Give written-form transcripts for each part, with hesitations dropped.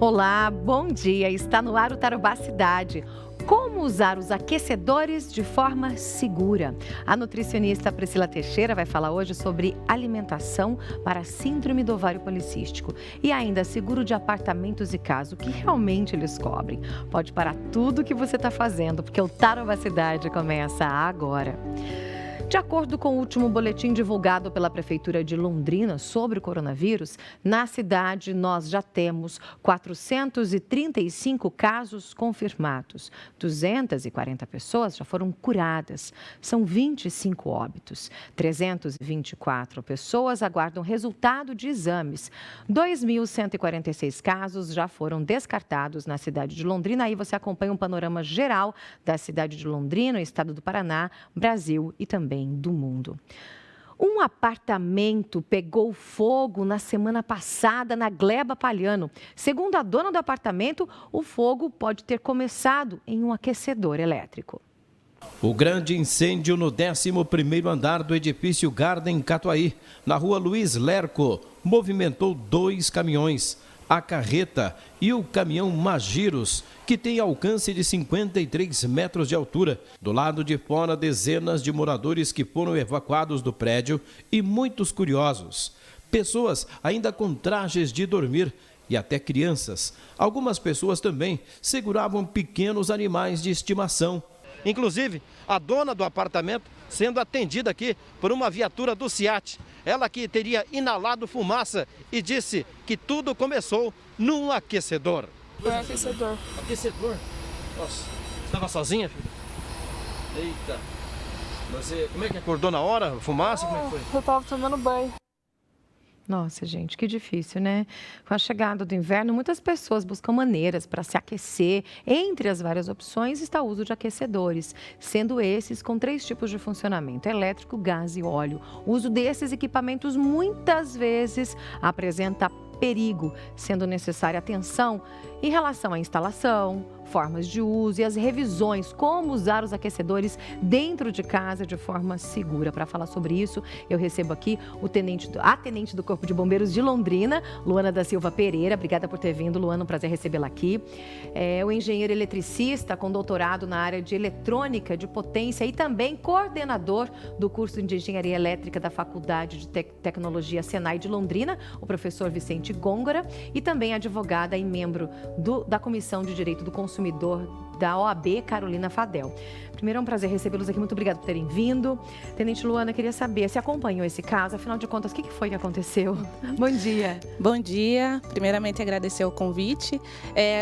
Olá, bom dia. Está no ar o Tarobá Cidade. Como usar os aquecedores de forma segura? A nutricionista Priscila Teixeira vai falar hoje sobre alimentação para a síndrome do ovário policístico e ainda seguro de apartamentos e casa, o que realmente eles cobrem. Pode parar tudo o que você está fazendo, porque o Tarobá Cidade começa agora. De acordo com o último boletim divulgado pela Prefeitura de Londrina sobre o coronavírus, na cidade nós já temos 435 casos confirmados. 240 pessoas já foram curadas. São 25 óbitos. 324 pessoas aguardam resultado de exames. 2.146 casos já foram descartados na cidade de Londrina. Aí você acompanha um panorama geral da cidade de Londrina, estado do Paraná, Brasil e também do mundo. Um apartamento pegou fogo na semana passada na Gleba Palhano. Segundo a dona do apartamento, o fogo pode ter começado em um aquecedor elétrico. O grande incêndio no 11º andar do edifício Garden Catuaí, na rua Luiz Lerco, movimentou 2 caminhões, a carreta e o caminhão Magiros, que tem alcance de 53 metros de altura. Do lado de fora, dezenas de moradores que foram evacuados do prédio e muitos curiosos. Pessoas ainda com trajes de dormir e até crianças. Algumas pessoas também seguravam pequenos animais de estimação. Inclusive, a dona do apartamento sendo atendida aqui por uma viatura do SEAT. Ela que teria inalado fumaça e disse que tudo começou num aquecedor. Foi aquecedor. Aquecedor? Nossa, você estava sozinha, filha? Eita. Você, como é que acordou na hora? Fumaça? Como é que foi? Eu estava tomando banho. Nossa, gente, que difícil, né? Com a chegada do inverno, muitas pessoas buscam maneiras para se aquecer. Entre as várias opções está o uso de aquecedores, sendo esses com 3 tipos de funcionamento: elétrico, gás e óleo. O uso desses equipamentos muitas vezes apresenta perigo, sendo necessária atenção em relação à instalação, formas de uso e as revisões, como usar os aquecedores dentro de casa de forma segura. Para falar sobre isso, eu recebo aqui a tenente do Corpo de Bombeiros de Londrina, Luana da Silva Pereira. Obrigada por ter vindo, Luana, um prazer recebê-la aqui. O engenheiro eletricista com doutorado na área de eletrônica de potência e também coordenador do curso de engenharia elétrica da Faculdade de Tecnologia Senai de Londrina, o professor Vicente Góngora, e também advogada e membro da Comissão de Direito do Consumidor da OAB, Carolina Fadel. Primeiro, é um prazer recebê-los aqui. Muito obrigada por terem vindo. Tenente Luana, queria saber se acompanhou esse caso. Afinal de contas, o que foi que aconteceu? Bom dia. Bom dia. Primeiramente, agradecer o convite.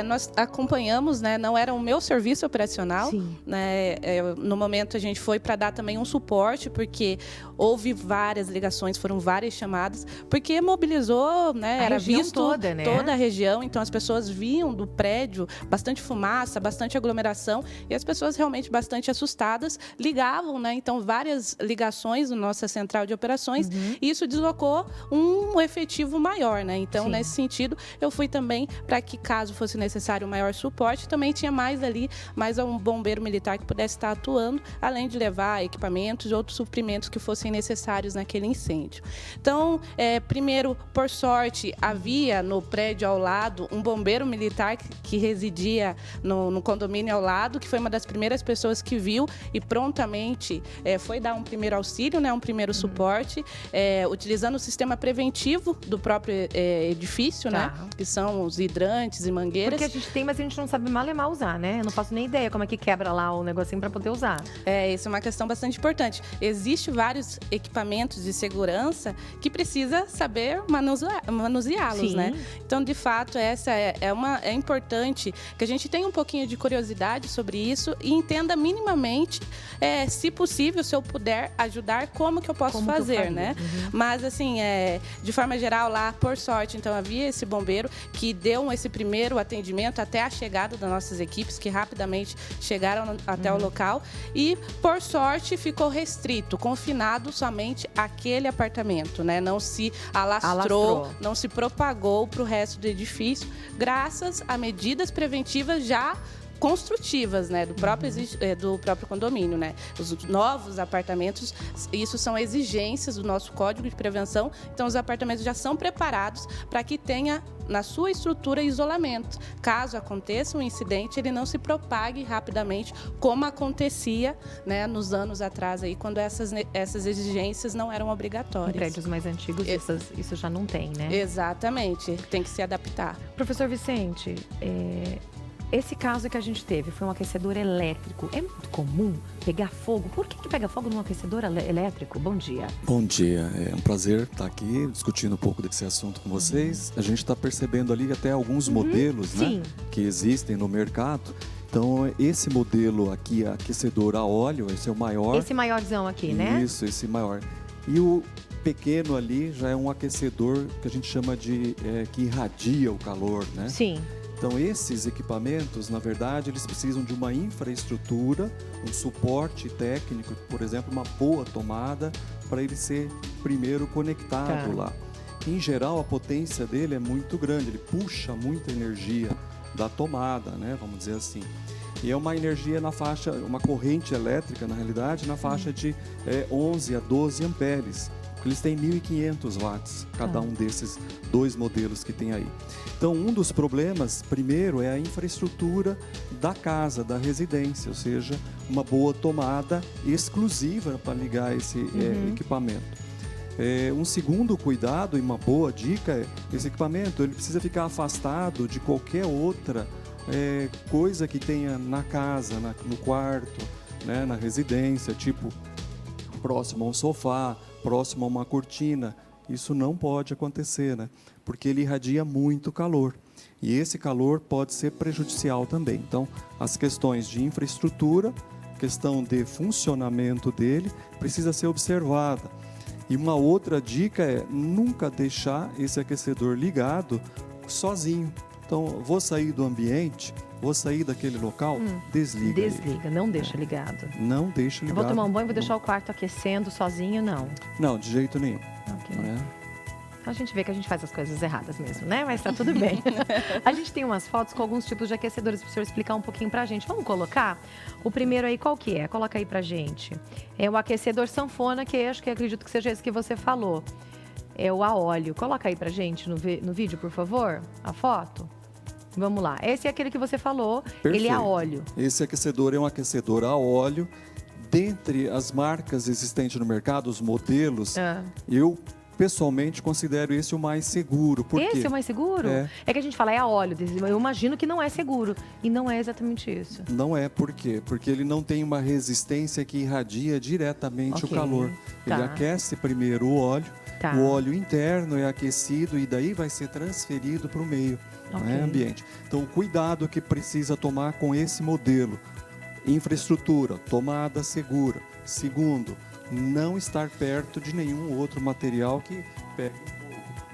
Nós acompanhamos, né? Não era o meu serviço operacional. Sim. Né? No momento, a gente foi para dar também um suporte, porque houve várias ligações, foram várias chamadas, porque mobilizou, né? Era visto toda, né? Toda a região. Então, as pessoas viam do prédio bastante fumaça, bastante aglomeração, e as pessoas realmente bastante assustadas ligavam, né? Então, várias ligações na nossa central de operações, e isso deslocou um efetivo maior, né? Então, Sim. Nesse sentido, eu fui também para que, caso fosse necessário maior suporte, também tinha mais um bombeiro militar que pudesse estar atuando, além de levar equipamentos e outros suprimentos que fossem necessários naquele incêndio. Então, primeiro, por sorte, havia no prédio ao lado um bombeiro militar que residia no condomínio ao lado, que foi uma das primeiras pessoas que viu e prontamente foi dar um primeiro auxílio, né, um primeiro suporte, utilizando o sistema preventivo do próprio edifício, né, que são os hidrantes e mangueiras. Porque a gente tem, mas a gente não sabe malemar usar, né? Eu não faço nem ideia como é que quebra lá o negocinho para poder usar. Isso é uma questão bastante importante. Existem vários equipamentos de segurança que precisa saber manuseá-los, né? Então, de fato, essa é importante que a gente tenha um pouquinho de curiosidade sobre isso e entenda minimamente, se possível, se eu puder ajudar, como que eu posso fazer, né? Mas, assim, de forma geral, lá, por sorte, então, havia esse bombeiro que deu esse primeiro atendimento até a chegada das nossas equipes, que rapidamente chegaram até o local e, por sorte, ficou restrito, confinado somente àquele apartamento, né? Não se alastrou, não se propagou para o resto do edifício, graças a medidas preventivas já construtivas, né, do próprio condomínio, né? Os novos apartamentos, isso são exigências do nosso Código de Prevenção, então os apartamentos já são preparados para que tenha na sua estrutura isolamento. Caso aconteça um incidente, ele não se propague rapidamente, como acontecia, né, nos anos atrás, aí, quando essas exigências não eram Em obrigatórias. prédios mais antigos, isso já não tem, né? Exatamente, tem que se adaptar. Professor Vicente, esse caso que a gente teve foi um aquecedor elétrico. É muito comum pegar fogo? Por que pega fogo num aquecedor elétrico? Bom dia. Bom dia, é um prazer estar aqui discutindo um pouco desse assunto com vocês. A gente está percebendo ali até alguns modelos, né, que existem no mercado. Então, esse modelo aqui, aquecedor a óleo, esse é o maior. Esse maiorzão aqui, né? Isso, esse maior. E o pequeno ali já é um aquecedor que a gente chama de que irradia o calor, né? Sim. Então, esses equipamentos, na verdade, eles precisam de uma infraestrutura, um suporte técnico, por exemplo, uma boa tomada, para ele ser primeiro conectado lá. Em geral, a potência dele é muito grande, ele puxa muita energia da tomada, né? Vamos dizer assim. E é uma energia na faixa, uma corrente elétrica, na realidade, na faixa de 11 a 12 amperes. Eles têm 1.500 watts, cada um desses dois modelos que tem aí. Então, um dos problemas, primeiro, é a infraestrutura da casa, da residência, ou seja, uma boa tomada exclusiva para ligar esse equipamento. Um segundo cuidado e uma boa dica é esse equipamento ele precisa ficar afastado de qualquer outra coisa que tenha na casa, no quarto, né, na residência, tipo próximo a um sofá, próximo a uma cortina. Isso não pode acontecer, né? Porque ele irradia muito calor. E esse calor pode ser prejudicial também. Então, as questões de infraestrutura, questão de funcionamento dele, precisa ser observada. E uma outra dica é nunca deixar esse aquecedor ligado sozinho. Então, vou sair do ambiente, vou sair daquele local, desliga. Desliga, não deixa ligado. Não deixa ligado. Eu vou tomar um banho, vou deixar o quarto aquecendo sozinho, não. Não, de jeito nenhum. Ok. Né? A gente vê que a gente faz as coisas erradas mesmo, né? Mas tá tudo bem. A gente tem umas fotos com alguns tipos de aquecedores para o senhor explicar um pouquinho pra gente. Vamos colocar? O primeiro aí, qual que é? Coloca aí pra gente. É o aquecedor sanfona, que acho que acredito que seja esse que você falou. É o a óleo. Coloca aí pra gente no vídeo, por favor, a foto. Vamos lá. Esse é aquele que você falou, Perfeito. Ele é a óleo. Esse aquecedor é um aquecedor a óleo. Dentre as marcas existentes no mercado, os modelos, eu pessoalmente considero esse o mais seguro. Por quê? Esse é o mais seguro? É que a gente fala é a óleo. Eu imagino que não é seguro. E não é exatamente isso. Não é, por quê? Porque ele não tem uma resistência que irradia diretamente o calor. Ele aquece primeiro o óleo. O óleo interno é aquecido e daí vai ser transferido para o meio ambiente. Então, o cuidado que precisa tomar com esse modelo. Infraestrutura, tomada segura. Segundo, não estar perto de nenhum outro material que pegue fogo.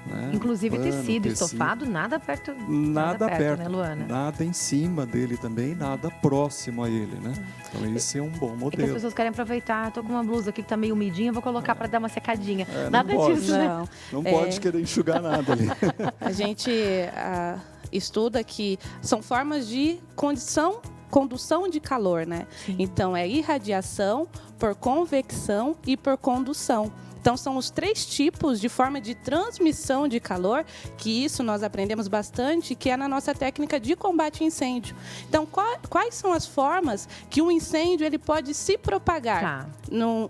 Né? Inclusive tecido, estofado, nada perto. Nada perto, né, Luana? Nada em cima dele também, nada próximo a ele, né? Então esse é um bom modelo. É que as pessoas querem aproveitar, tô com uma blusa aqui que tá meio umidinha, vou colocar para dar uma secadinha. Nada disso, né? Não pode querer enxugar nada ali. A gente estuda que são formas de condução de calor, né? Sim. Então, é irradiação, por convecção e por condução. Então, são os 3 tipos de forma de transmissão de calor, que isso nós aprendemos bastante, que é na nossa técnica de combate a incêndio. Então, quais são as formas que um incêndio ele pode se propagar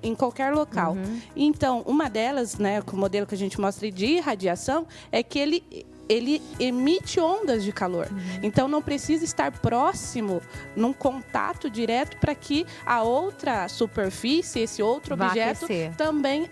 em qualquer local? Então, uma delas, né, com o modelo que a gente mostra de irradiação, é que ele emite ondas de calor. Então, não precisa estar próximo, num contato direto, para que a outra superfície, esse outro objeto, também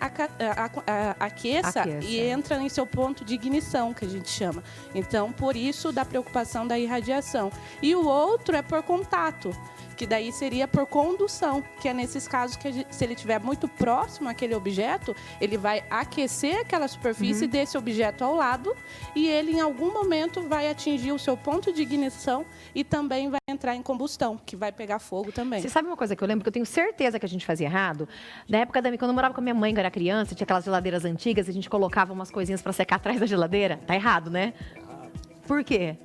aqueça e entra em seu ponto de ignição, que a gente chama. Então, por isso, da preocupação da irradiação. E o outro é por contato, que daí seria por condução, que é nesses casos que se ele estiver muito próximo àquele objeto, ele vai aquecer aquela superfície desse objeto ao lado e ele em algum momento vai atingir o seu ponto de ignição e também vai entrar em combustão, que vai pegar fogo também. Você sabe uma coisa que eu lembro, que eu tenho certeza que a gente fazia errado? Na época quando eu morava com a minha mãe, quando eu era criança, tinha aquelas geladeiras antigas, a gente colocava umas coisinhas para secar atrás da geladeira. Tá errado, né? Por quê?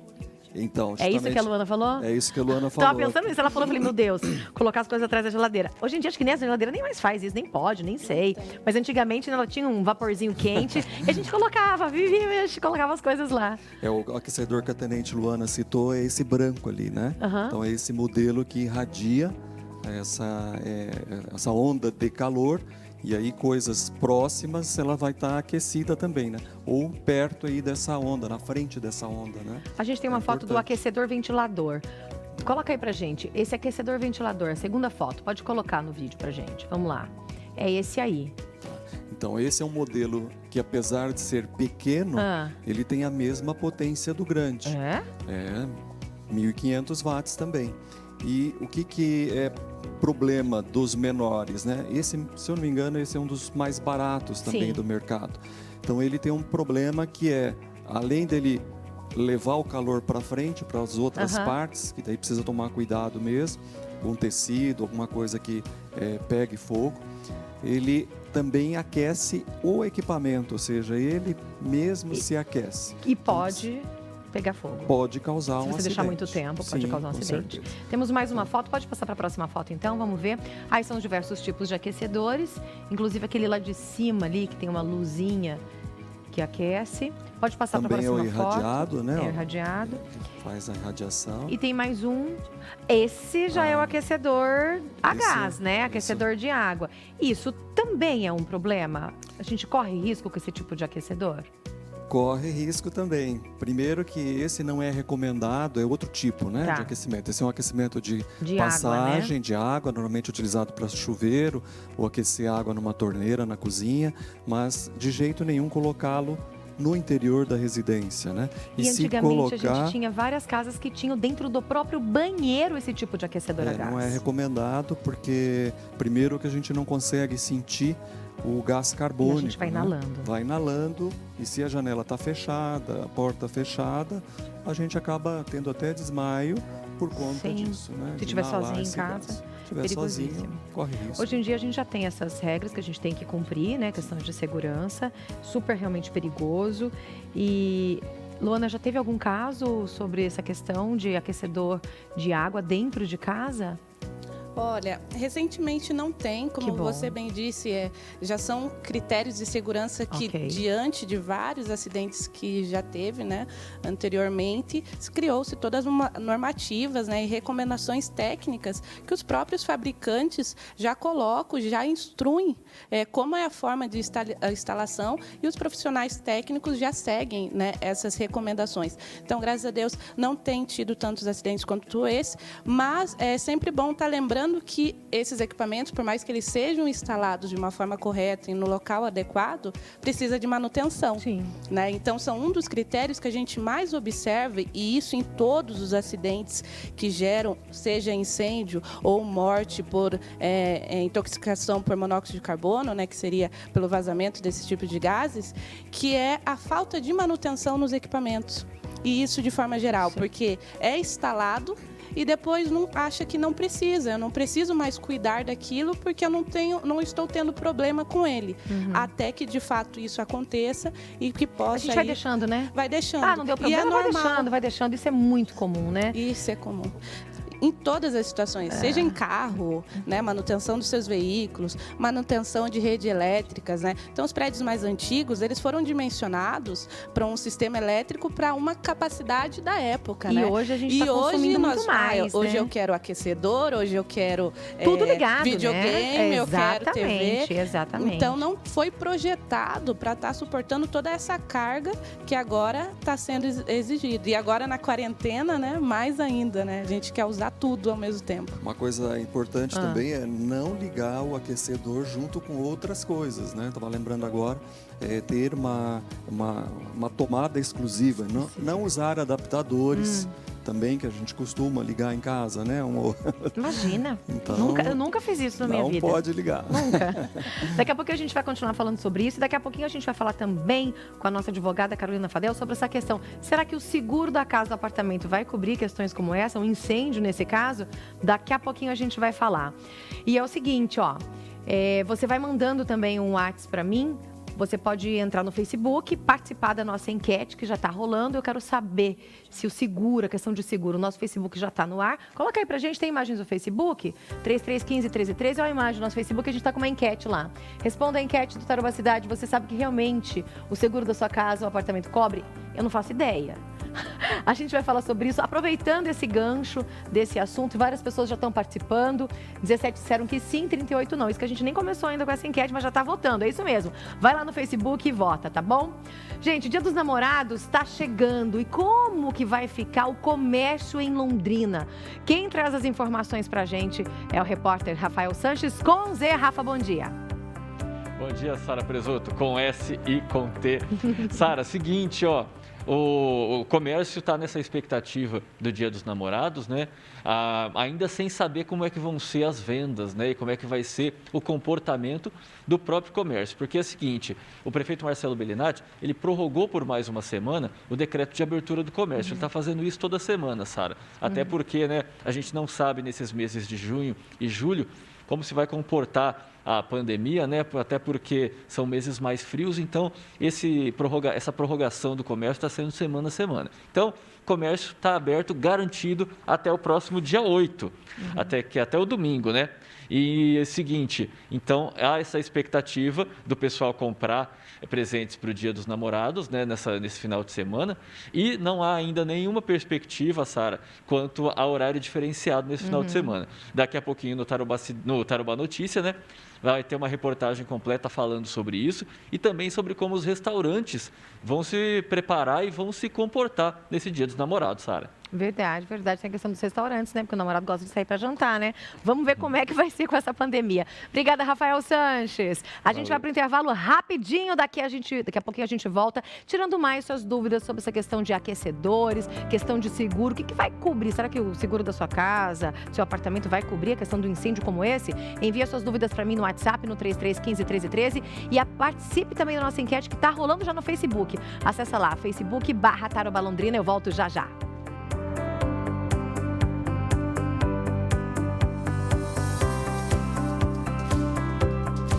Então, É isso que a Luana falou? É isso que a Luana falou. Tava pensando nisso, ela falou, eu falei, meu Deus, colocar as coisas atrás da geladeira. Hoje em dia, acho que nem a geladeira nem mais faz isso, nem pode, nem sei. Mas antigamente, ela tinha um vaporzinho quente e a gente colocava, vivia, a gente colocava as coisas lá. O aquecedor que a Tenente Luana citou é esse branco ali, né? Então, é esse modelo que irradia essa onda de calor. E aí, coisas próximas, ela vai estar aquecida também, né? Ou perto aí dessa onda, na frente dessa onda, né? A gente tem uma foto do aquecedor ventilador. Coloca aí pra gente. Esse aquecedor ventilador, a segunda foto. Pode colocar no vídeo pra gente. Vamos lá. É esse aí. Então, esse é um modelo que, apesar de ser pequeno, ele tem a mesma potência do grande. É? 1.500 watts também. E o que é problema dos menores, né? Esse, se eu não me engano, esse é um dos mais baratos também do mercado. Então, ele tem um problema que é, além dele levar o calor para frente, para as outras partes, que daí precisa tomar cuidado mesmo, com tecido, alguma coisa que pegue fogo, ele também aquece o equipamento, ou seja, ele mesmo se aquece. E pode pegar fogo. Pode causar um acidente. Se você deixar muito tempo, pode causar um acidente. Certeza. Temos mais uma foto, pode passar para a próxima foto então, vamos ver. Aí são os diversos tipos de aquecedores, inclusive aquele lá de cima ali, que tem uma luzinha que aquece. Pode passar para a próxima foto. Também é o irradiado, né? É o irradiado. Faz a irradiação. E tem mais um. Esse já é o aquecedor a gás, né? Aquecedor de água. Isso também é um problema? A gente corre risco com esse tipo de aquecedor? Corre risco também. Primeiro que esse não é recomendado, é outro tipo, né, de aquecimento. Esse é um aquecimento de passagem, água, né? de água, normalmente utilizado para chuveiro ou aquecer água numa torneira na cozinha, mas de jeito nenhum colocá-lo no interior da residência, né? E antigamente a gente tinha várias casas que tinham dentro do próprio banheiro esse tipo de aquecedor a gás. Não é recomendado porque, primeiro, que a gente não consegue sentir o gás carbônico. E a gente vai inalando. Vai inalando, e se a janela está fechada, a porta fechada, a gente acaba tendo até desmaio por conta disso, né? Se estiver sozinho em casa, se estiver sozinho, corre risco. Hoje em dia a gente já tem essas regras que a gente tem que cumprir, né? Questão de segurança, super realmente perigoso. E Luana, já teve algum caso sobre essa questão de aquecedor de água dentro de casa? Olha, recentemente não tem, como você bem disse, já são critérios de segurança que, diante de vários acidentes que já teve, né, anteriormente, criou-se todas normativas, né, e recomendações técnicas que os próprios fabricantes já colocam, já instruem como é a forma de instalação, e os profissionais técnicos já seguem, né, essas recomendações. Então, graças a Deus, não tem tido tantos acidentes quanto esse, mas é sempre bom estar lembrando que esses equipamentos, por mais que eles sejam instalados de uma forma correta e no local adequado, precisa de manutenção. Né? Então, são um dos critérios que a gente mais observa, e isso em todos os acidentes que geram, seja incêndio ou morte por intoxicação por monóxido de carbono, né, que seria pelo vazamento desse tipo de gases, que é a falta de manutenção nos equipamentos. E isso de forma geral, porque é instalado e depois acha que não precisa. Eu não preciso mais cuidar daquilo porque eu não estou tendo problema com ele. Até que, de fato, isso aconteça e que possa... A gente vai deixando, né? Vai deixando. Não deu problema, vai deixando. Isso é muito comum, né? Isso é comum. Em todas as situações, seja em carro, né, manutenção dos seus veículos, manutenção de redes elétricas, né? Então, os prédios mais antigos, eles foram dimensionados para um sistema elétrico para uma capacidade da época, né? E hoje a gente está consumindo muito mais, hoje né? eu quero aquecedor, hoje eu quero tudo ligado, videogame, né? eu quero TV. Exatamente. Então, não foi projetado para estar suportando toda essa carga que agora está sendo exigida. E agora, na quarentena, né, mais ainda, né? A gente quer usar tudo ao mesmo tempo. Uma coisa importante também é não ligar o aquecedor junto com outras coisas, né? Estava lembrando agora, ter uma tomada exclusiva, não usar adaptadores também, que a gente costuma ligar em casa, né? Imagina, então, eu nunca fiz isso na minha vida. Não pode ligar. Nunca. Daqui a pouco a gente vai continuar falando sobre isso, e daqui a pouquinho a gente vai falar também com a nossa advogada Carolina Fadel sobre essa questão. Será que o seguro da casa, do apartamento, vai cobrir questões como essa, um incêndio nesse caso? Daqui a pouquinho a gente vai falar. E é o seguinte, ó, você vai mandando também um WhatsApp para mim, Você pode entrar no Facebook, participar da nossa enquete que já está rolando. Eu quero saber se o seguro, a questão de seguro, o nosso Facebook já está no ar. Coloca aí pra gente, tem imagens do Facebook? 3315-1313 é a imagem do nosso Facebook, a gente está com uma enquete lá. Responda a enquete do Tarouba Cidade, você sabe que realmente o seguro da sua casa, o apartamento cobre? Eu não faço ideia. A gente vai falar sobre isso, aproveitando esse gancho desse assunto. Várias pessoas já estão participando. 17 disseram que sim, 38 não. Isso que a gente nem começou ainda com essa enquete, mas já está votando. É isso mesmo. Vai lá no Facebook e vota, tá bom? Gente, Dia dos Namorados está chegando. E como que vai ficar o comércio em Londrina? Quem traz as informações pra gente é o repórter Rafael Sanches com Z. Rafa, bom dia. Bom dia, Sara Presoto, com S e com T. Sara, seguinte, ó. O comércio está nessa expectativa do Dia dos Namorados, né? Ainda sem saber como é que vão ser as vendas, né? E como é que vai ser o comportamento do próprio comércio. Porque é o seguinte, o prefeito Marcelo Bellinati, ele prorrogou por mais uma semana o decreto de abertura do comércio. Ele está fazendo isso toda semana, Sara. Até porque, né, a gente não sabe nesses meses de junho e julho como se vai comportar a pandemia, né? Até porque são meses mais frios, então essa prorrogação do comércio está sendo semana a semana. Então, o comércio está aberto, garantido até o próximo dia 8, até o domingo, né? E é o seguinte, então há essa expectativa do pessoal comprar presentes para o Dia dos Namorados, né, nesse final de semana, e não há ainda nenhuma perspectiva, Sara, quanto a horário diferenciado nesse final de semana. Daqui a pouquinho no Tarouba Notícia, né, vai ter uma reportagem completa falando sobre isso e também sobre como os restaurantes vão se preparar e vão se comportar nesse Dia dos Namorados, Sara. Verdade. Tem a questão dos restaurantes, né? Porque o namorado gosta de sair para jantar, né? Vamos ver como é que vai ser com essa pandemia. Obrigada, Rafael Sanches. A gente vai para o intervalo rapidinho. Daqui a pouquinho a gente volta, tirando mais suas dúvidas sobre essa questão de aquecedores, questão de seguro. O que vai cobrir? Será que o seguro da sua casa, seu apartamento vai cobrir a questão do incêndio como esse? Envia suas dúvidas para mim no WhatsApp, no 3315-1313 e participe também da nossa enquete que está rolando já no Facebook. Acessa lá, Facebook /Tarouba Londrina. Eu volto já já.